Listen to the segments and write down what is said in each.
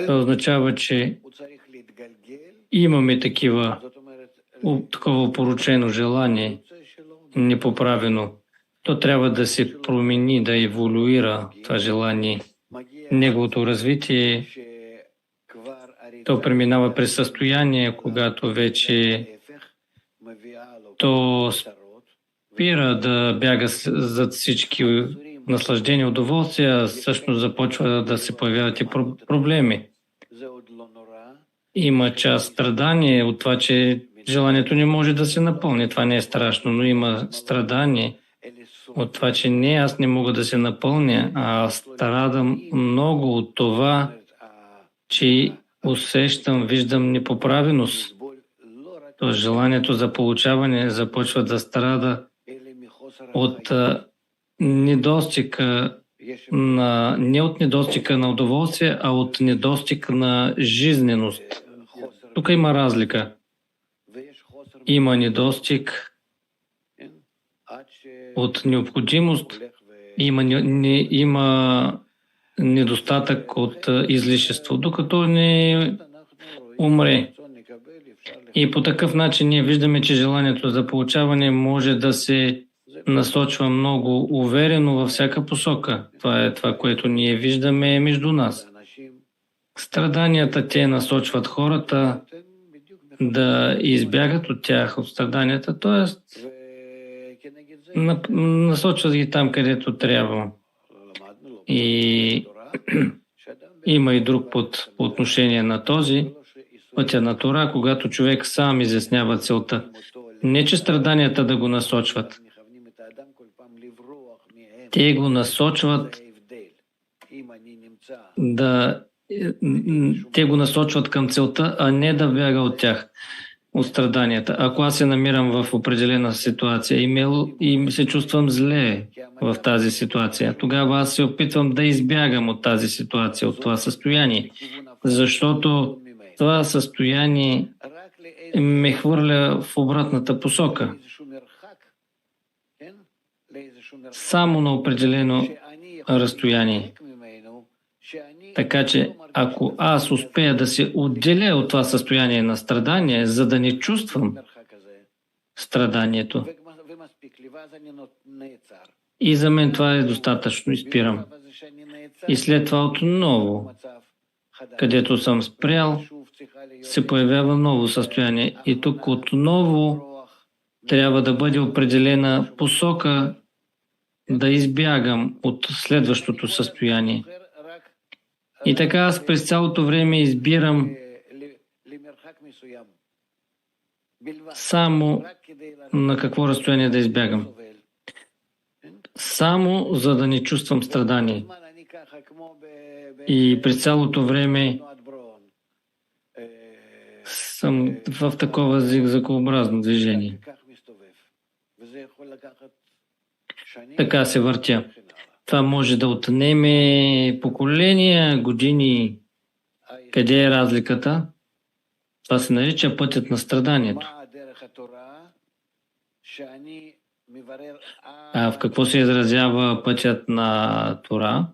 Това означава, че имаме такова поручено желание, непоправено. То трябва да се промени, да еволюира това желание. Неговото развитие, то преминава през състояние, когато вече то спира да бяга зад всички наслаждения, удоволствия, всъщност започва да се появяват и проблеми. Има част страдание от това, че желанието не може да се напълни. Това не е страшно, но има страдание от това, че не, аз не мога да се напълня, а страдам много от това, че усещам, виждам непоправеност. То желанието за получаване започва да страда от недостига не от недостига на удоволствие, а от недостиг на жизненост. Тук има разлика. Има недостиг от необходимост, има недостатък от излишество, докато не умре. И по такъв начин ние виждаме, че желанието за получаване може да се насочва много уверено във всяка посока. Това е това, което ние виждаме между нас. Страданията те насочват хората да избягат от тях, от страданията, т.е. насочват ги там, където трябва. И има и друг път по отношение на този пътя на Тора, когато човек сам изяснява целта. Не, че страданията да го насочват. Те го насочват те го насочват към целта, а не да бяга от тях, от страданията. Ако аз се намирам в определена ситуация и се чувствам зле в тази ситуация, тогава аз се опитвам да избягам от тази ситуация, от това състояние, защото това състояние ме хвърля в обратната посока. Само на определено разстояние. Така че, ако аз успея да се отделя от това състояние на страдание, за да не чувствам страданието, и за мен това е достатъчно, изпирам. И след това отново, където съм спрял, се появява ново състояние. И тук отново трябва да бъде определена посока да избягам от следващото състояние. И така аз през цялото време избирам само на какво разстояние да избягам. Само за да не чувствам страдание. И през цялото време съм в такова зигзагообразно движение. Така се въртя. Това може да отнеме поколения, години. Къде е разликата? Това се нарича пътят на страданието. А в какво се изразява пътят на Тора?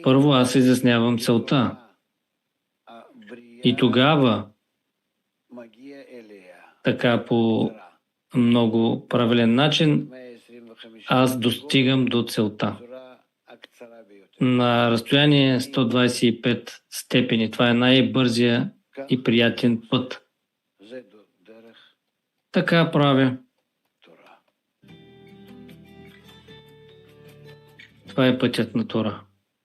Първо аз изяснявам целта. И тогава, така по много правилен начин, аз достигам до целта. На разстояние 125 степени. Това е най-бързия и приятен път. Така правя. Това е пътят на Тора.